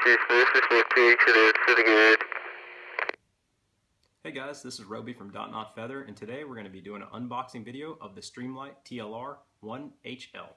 Hey guys, this is Roby from Not Feather, and today we're going to be doing an unboxing video of the Streamlight TLR-1 HL.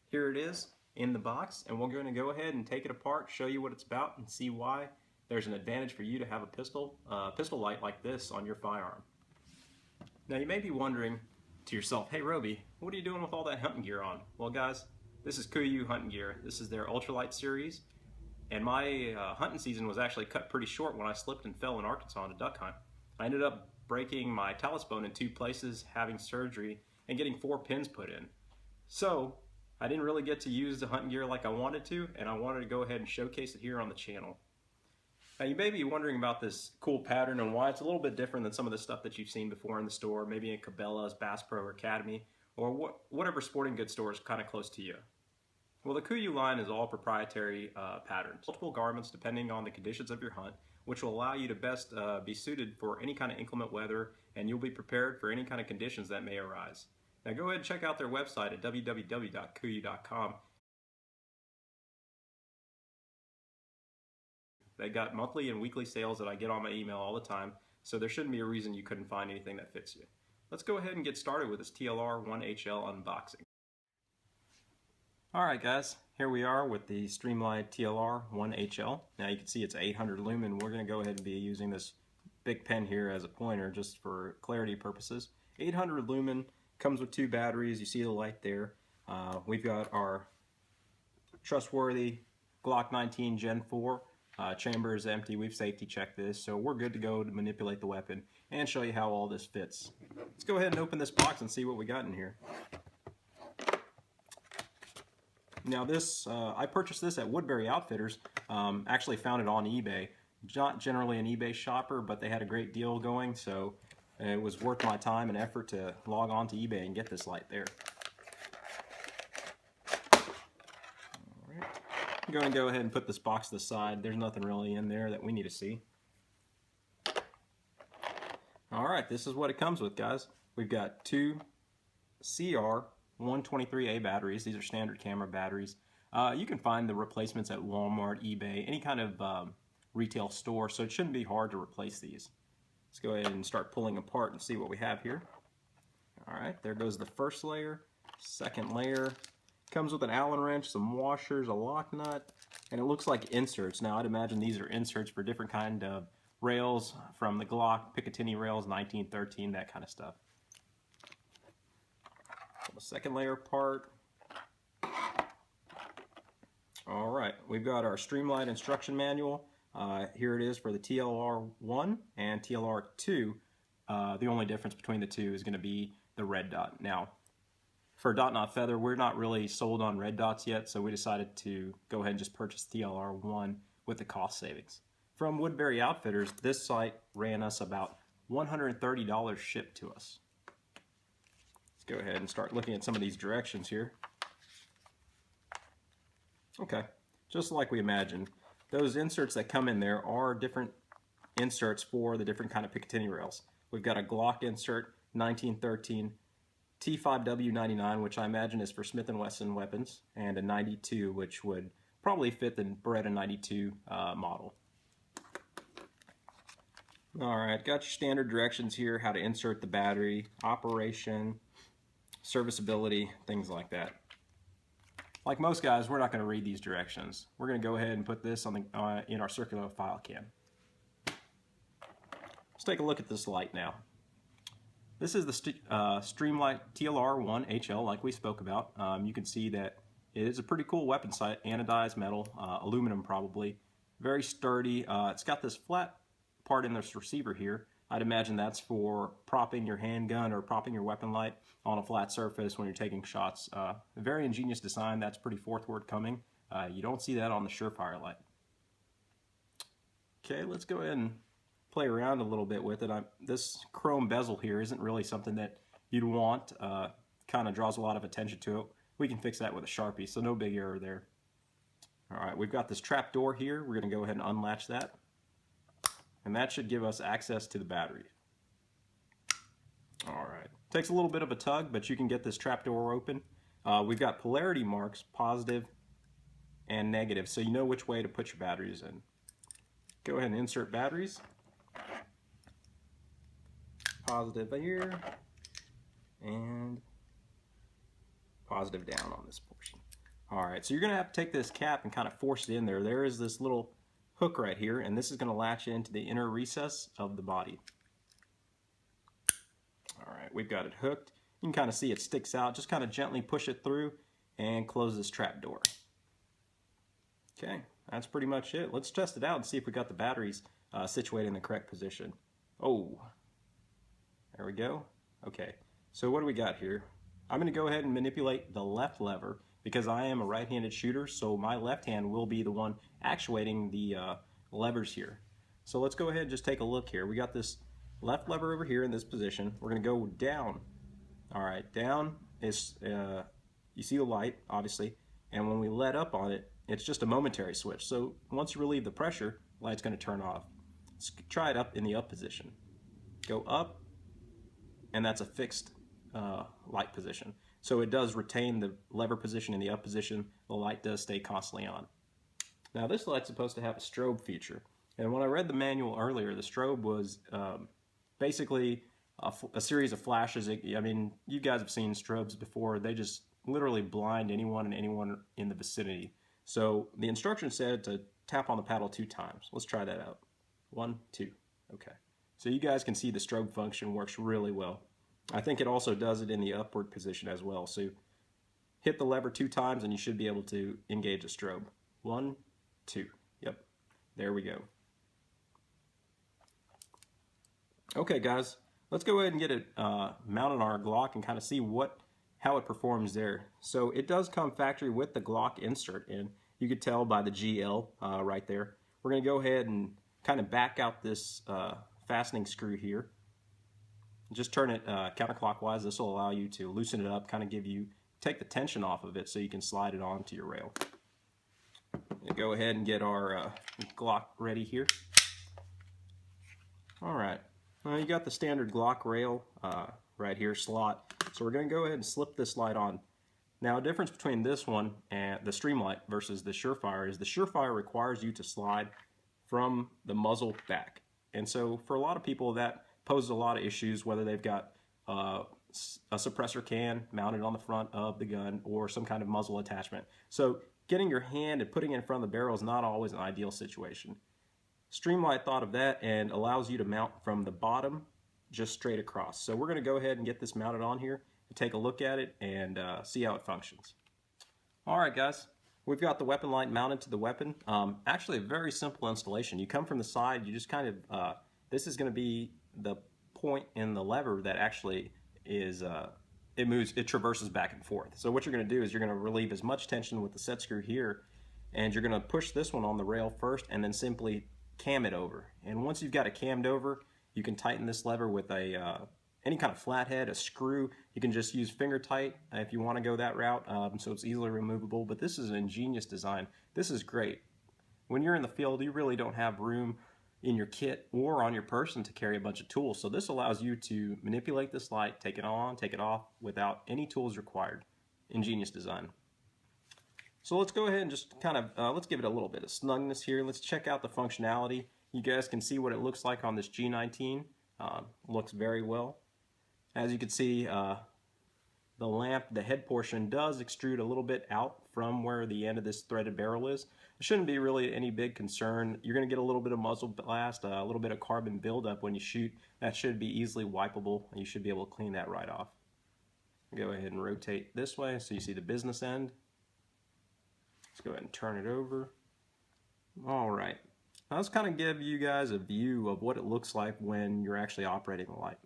Here it is in the box, and we're going to go ahead and take it apart, show you what it's about, and see why there's an advantage for you to have a pistol light like this on your firearm. Now you may be wondering to yourself, hey Roby, what are you doing with all that hunting gear on? Well guys, this is KUIU hunting gear. This is their ultralight series, and my hunting season was actually cut pretty short when I slipped and fell in Arkansas on a duck hunt. I ended up breaking my talus bone in 2 places, having surgery, and getting 4 pins put in. So I didn't really get to use the hunting gear like I wanted to, and I wanted to go ahead and showcase it here on the channel. Now you may be wondering about this cool pattern and why it's a little bit different than some of the stuff that you've seen before in the store, maybe in Cabela's, Bass Pro, or Academy, or whatever sporting goods store is kind of close to you. Well, the KUIU line is all proprietary patterns, multiple garments depending on the conditions of your hunt, which will allow you to best be suited for any kind of inclement weather, and you'll be prepared for any kind of conditions that may arise. Now go ahead and check out their website at www.kuiu.com. They got monthly and weekly sales that I get on my email all the time, so there shouldn't be a reason you couldn't find anything that fits you. Let's go ahead and get started with this TLR-1 HL unboxing. Alright guys, here we are with the Streamlight TLR-1 HL. Now you can see it's 800 lumen. We're going to go ahead and be using this big pen here as a pointer just for clarity purposes. 800 lumen, comes with 2 batteries. You see the light there. We've got our trustworthy Glock 19 Gen 4. Chamber is empty. We've safety checked this, so we're good to go to manipulate the weapon and show you how all this fits. Let's go ahead and open this box and see what we got in here. Now this, I purchased this at Woodbury Outfitters, actually found it on eBay. Not generally an eBay shopper, but they had a great deal going, so it was worth my time and effort to log on to eBay and get this light there. Alright, I'm going to go ahead and put this box to the side. There's nothing really in there that we need to see. Alright, this is what it comes with, guys. We've got 2 CR123A batteries. These are standard camera batteries. You can find the replacements at Walmart, eBay, any kind of retail store, so it shouldn't be hard to replace these. Let's go ahead and start pulling apart and see what we have here. Alright, there goes the first layer. Second layer comes with an Allen wrench, some washers, a lock nut, and it looks like inserts. Now I'd imagine these are inserts for different kind of rails from the Glock, Picatinny rails, 1913, that kind of stuff. The second layer apart. Alright, we've got our Streamlight instruction manual. Here it is for the TLR-1 and TLR-2. The only difference between the two is going to be the red dot. Now, for Not Feather, we're not really sold on red dots yet, so we decided to go ahead and just purchase TLR-1 with the cost savings. From Woodbury Outfitters, this site ran us about $130 shipped to us. Go ahead and start looking at some of these directions here. Okay, just like we imagined, those inserts that come in there are different inserts for the different kind of Picatinny rails. We've got a Glock insert, 1913, T5W99, which I imagine is for Smith & Wesson weapons, and a 92, which would probably fit the Beretta 92 model. Alright, got your standard directions here, how to insert the battery, operation, serviceability, things like that. Like most guys, we're not going to read these directions. We're going to go ahead and put this on the, in our circular file cam. Let's take a look at this light now. This is the Streamlight TLR-1 HL, like we spoke about. You can see that it is a pretty cool weapon sight, anodized metal, aluminum probably, very sturdy. It's got this flat part in this receiver here. I'd imagine that's for propping your handgun or propping your weapon light on a flat surface when you're taking shots. A very ingenious design. That's pretty forthcoming. You don't see that on the Surefire light. Okay, let's go ahead and play around a little bit with it. This chrome bezel here isn't really something that you'd want. Kind of draws a lot of attention to it. We can fix that with a Sharpie, so no big error there. Alright, we've got this trap door here. We're going to go ahead and unlatch that. And that should give us access to the battery. Alright, takes a little bit of a tug, but you can get this trap door open. We've got polarity marks, positive and negative, so you know which way to put your batteries in. Go ahead and insert batteries. Positive here, and positive down on this portion. Alright, so you're going to have to take this cap and kind of force it in there. There is this little hook right here, and this is going to latch into the inner recess of the body. Alright, we've got it hooked. You can kind of see it sticks out. Just kind of gently push it through and close this trap door. Okay, that's pretty much it. Let's test it out and see if we got the batteries situated in the correct position. Oh, there we go. Okay, so what do we got here? I'm going to go ahead and manipulate the left lever because I am a right-handed shooter, so my left hand will be the one actuating the levers here. So let's go ahead and just take a look here. We got this left lever over here in this position. We're going to go down. Alright, down is, you see the light, obviously, and when we let up on it, it's just a momentary switch. So once you relieve the pressure, the light's going to turn off. Let's try it up in the up position. Go up, and that's a fixed light position. So it does retain the lever position in the up position. The light does stay constantly on. Now this light's supposed to have a strobe feature. And when I read the manual earlier, the strobe was basically a series of flashes. I mean, you guys have seen strobes before. They just literally blind anyone and anyone in the vicinity. So the instruction said to tap on the paddle 2 times. Let's try that out. 1, 2. Okay. So you guys can see the strobe function works really well. I think it also does it in the upward position as well. So hit the lever 2 times and you should be able to engage a strobe. 1, 2. Yep. There we go. Okay, guys. Let's go ahead and get it mounted on our Glock and kind of see how it performs there. So it does come factory with the Glock insert in. You could tell by the GL right there. We're going to go ahead and kind of back out this fastening screw here. Just turn it counterclockwise. This will allow you to loosen it up, kind of take the tension off of it so you can slide it onto your rail. We'll go ahead and get our Glock ready here. Alright. You got the standard Glock rail right here, slot. So we're going to go ahead and slip this light on. Now, a difference between this one and the Streamlight versus the Surefire is the Surefire requires you to slide from the muzzle back. And so for a lot of people that poses a lot of issues, whether they've got a suppressor can mounted on the front of the gun or some kind of muzzle attachment. So getting your hand and putting it in front of the barrel is not always an ideal situation. Streamlight thought of that and allows you to mount from the bottom just straight across. So we're going to go ahead and get this mounted on here and take a look at it and see how it functions. Alright guys, we've got the weapon light mounted to the weapon. Actually a very simple installation. You come from the side, you just kind of, this is going to be the point in the lever that actually is, it traverses back and forth. So what you're going to do is you're going to relieve as much tension with the set screw here, and you're going to push this one on the rail first and then simply cam it over. And once you've got it cammed over, you can tighten this lever with a any kind of flathead, a screw. You can just use finger tight if you want to go that route, so it's easily removable. But this is an ingenious design. This is great. When you're in the field, you really don't have room in your kit or on your person to carry a bunch of tools. So this allows you to manipulate this light, take it on, take it off without any tools required. Ingenious design. So let's go ahead and just kind of, let's give it a little bit of snugness here. Let's check out the functionality. You guys can see what it looks like on this G19. Looks very well. As you can see, the lamp, the head portion does extrude a little bit out from where the end of this threaded barrel is. It shouldn't be really any big concern. You're going to get a little bit of muzzle blast, a little bit of carbon buildup when you shoot. That should be easily wipeable, and you should be able to clean that right off. Go ahead and rotate this way so you see the business end. Let's go ahead and turn it over. Alright, now let's kind of give you guys a view of what it looks like when you're actually operating the light.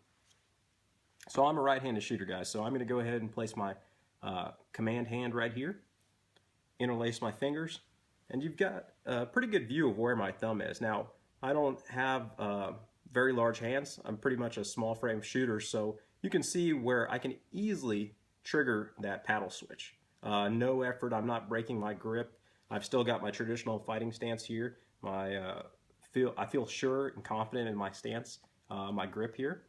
So I'm a right-handed shooter, guys, so I'm going to go ahead and place my command hand right here, interlace my fingers, and you've got a pretty good view of where my thumb is. Now, I don't have very large hands. I'm pretty much a small frame shooter, so you can see where I can easily trigger that paddle switch. No effort, I'm not breaking my grip. I've still got my traditional fighting stance here. I feel sure and confident in my stance, my grip here.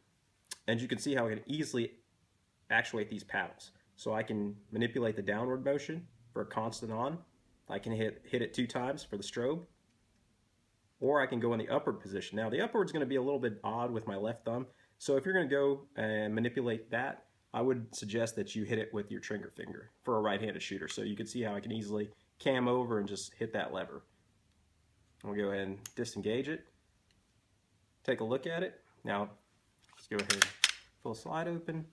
And you can see how I can easily actuate these paddles. So I can manipulate the downward motion for a constant on, I can hit it 2 times for the strobe, or I can go in the upward position. Now the upward is going to be a little bit odd with my left thumb, so if you're going to go and manipulate that, I would suggest that you hit it with your trigger finger for a right-handed shooter. So you can see how I can easily cam over and just hit that lever. We'll go ahead and disengage it, take a look at it. Now let's go ahead and pull the slide open.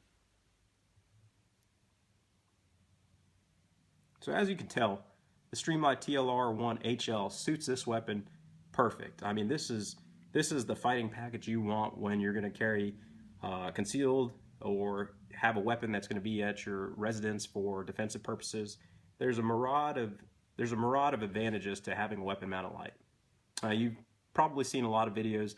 So as you can tell, the Streamlight TLR-1 HL suits this weapon perfect. I mean, this is the fighting package you want when you're going to carry concealed or have a weapon that's going to be at your residence for defensive purposes. There's a myriad of advantages to having a weapon mounted light. You've probably seen a lot of videos,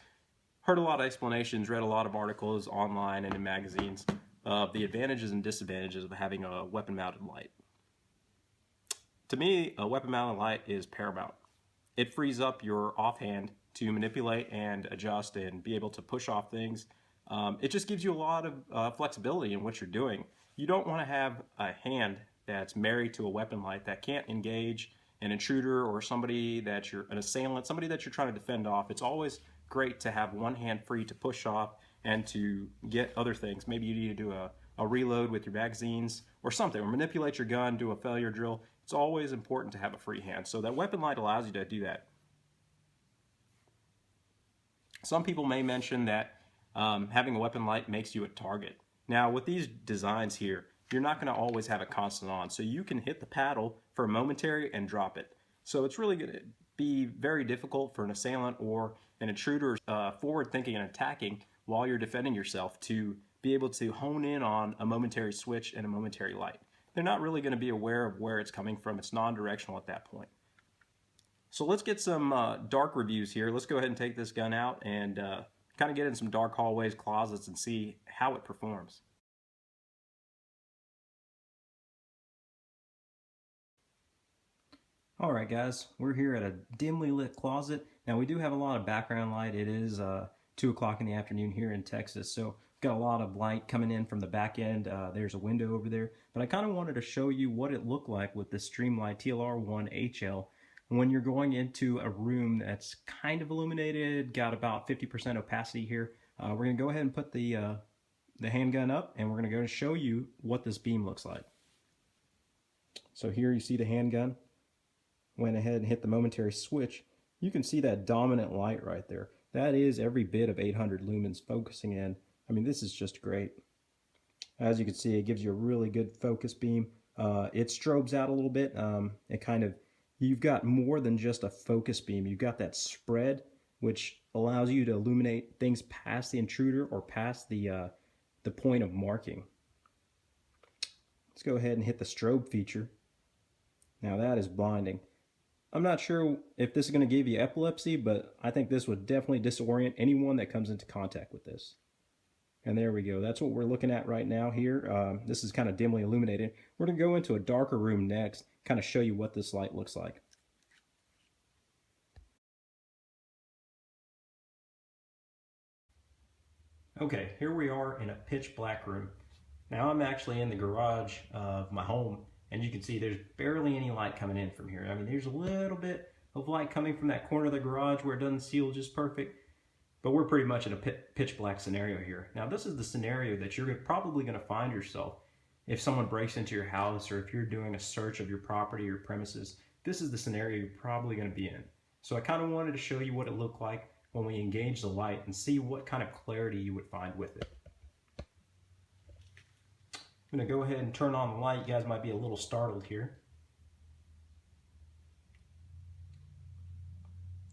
heard a lot of explanations, read a lot of articles online and in magazines of the advantages and disadvantages of having a weapon mounted light. To me, a weapon mounted light is paramount. It frees up your offhand to manipulate and adjust and be able to push off things. It just gives you a lot of flexibility in what you're doing. You don't want to have a hand that's married to a weapon light that can't engage an intruder or somebody that you're an assailant, somebody that you're trying to defend off. It's always great to have one hand free to push off and to get other things. Maybe you need to do a reload with your magazines or something, or manipulate your gun, do a failure drill. It's always important to have a free hand. So that weapon light allows you to do that. Some people may mention that having a weapon light makes you a target. Now with these designs here, you're not going to always have it constant on. So you can hit the paddle for a momentary and drop it. So it's really going to be very difficult for an assailant or an intruder forward thinking and attacking while you're defending yourself to be able to hone in on a momentary switch and a momentary light. They're not really going to be aware of where it's coming from. It's non-directional at that point. So let's get some dark reviews here. Let's go ahead and take this gun out and kind of get in some dark hallways, closets, and see how it performs. Alright guys, we're here at a dimly lit closet. Now we do have a lot of background light. It is 2 o'clock in the afternoon here in Texas, so we've got a lot of light coming in from the back end. There's a window over there. But I kind of wanted to show you what it looked like with the Streamlight TLR-1 HL when you're going into a room that's kind of illuminated, got about 50% opacity here. We're going to go ahead and put the handgun up, and we're going to go show you what this beam looks like. So here you see the handgun. Went ahead and hit the momentary switch. You can see that dominant light right there. That is every bit of 800 lumens focusing in. I mean, this is just great. As you can see, it gives you a really good focus beam. It strobes out a little bit. You've got more than just a focus beam. You've got that spread, which allows you to illuminate things past the intruder or past the point of marking. Let's go ahead and hit the strobe feature. Now that is blinding. I'm not sure if this is going to give you epilepsy, but I think this would definitely disorient anyone that comes into contact with this. And there we go. That's what we're looking at right now here. This is kind of dimly illuminated. We're going to go into a darker room next, kind of show you what this light looks like. Okay, here we are in a pitch black room. Now I'm actually in the garage of my home, and you can see there's barely any light coming in from here. I mean, there's a little bit of light coming from that corner of the garage where it doesn't seal just perfect, but we're pretty much in a pitch black scenario here. Now this is the scenario that you're probably going to find yourself if someone breaks into your house or if you're doing a search of your property or premises. This is the scenario you're probably going to be in. So I kind of wanted to show you what it looked like when we engage the light and see what kind of clarity you would find with it. I'm going to go ahead and turn on the light. You guys might be a little startled here.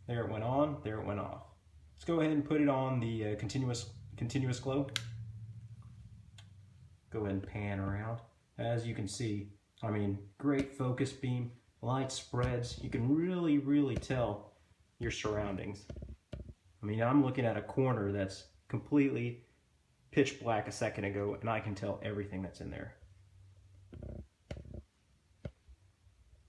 There it went on, there it went off. Let's go ahead and put it on the continuous glow. Go ahead and pan around. As you can see, I mean, great focus beam, light spreads. You can really tell your surroundings. I mean, I'm looking at a corner that's completely pitch black a second ago, and I can tell everything that's in there.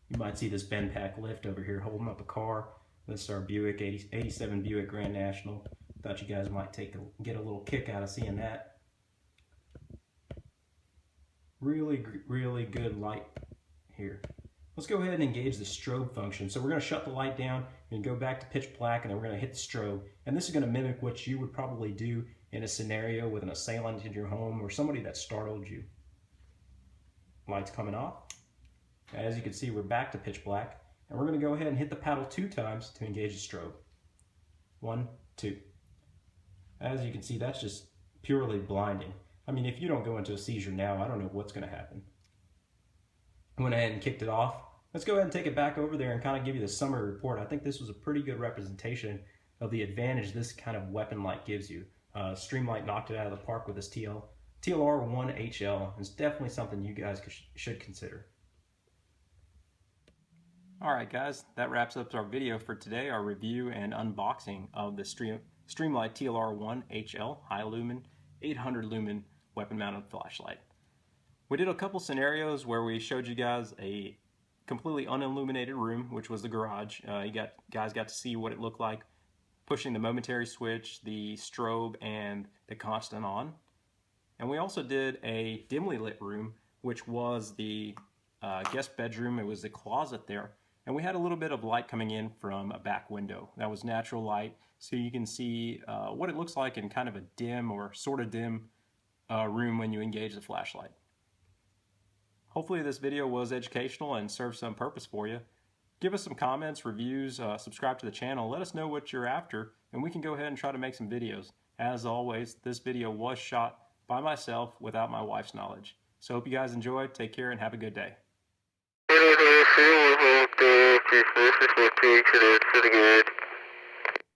You might see this bend pack lift over here holding up a car. This is our Buick 87 Buick Grand National. Thought you guys might get a little kick out of seeing that. Really good light here. Let's go ahead and engage the strobe function. So we're going to shut the light down and go back to pitch black, and then we're going to hit the strobe. And this is going to mimic what you would probably do in a scenario with an assailant in your home or somebody that startled you. Lights coming off. As you can see, we're back to pitch black, and we're going to go ahead and hit the paddle 2 times to engage the strobe. 1, 2. As you can see, that's just purely blinding. I mean, if you don't go into a seizure now, I don't know what's going to happen. I went ahead and kicked it off. Let's go ahead and take it back over there and kind of give you the summary report. I think this was a pretty good representation of the advantage this kind of weapon light gives you. Streamlight knocked it out of the park with this TLR-1 HL. It's definitely something you guys should consider. Alright guys, that wraps up our video for today, our review and unboxing of the Streamlight TLR-1 HL high lumen 800 lumen weapon mounted flashlight. We did a couple scenarios where we showed you guys a completely unilluminated room, which was the garage. Guys got to see what it looked like pushing the momentary switch, the strobe, and the constant on. And we also did a dimly lit room, which was the guest bedroom. It was the closet there. And we had a little bit of light coming in from a back window. That was natural light, so you can see what it looks like in kind of a dim or sort of dim room when you engage the flashlight. Hopefully this video was educational and served some purpose for you. Give us some comments, reviews, subscribe to the channel, let us know what you're after, and we can go ahead and try to make some videos. As always, this video was shot by myself without my wife's knowledge. So hope you guys enjoyed, take care, and have a good day. This is pretty good.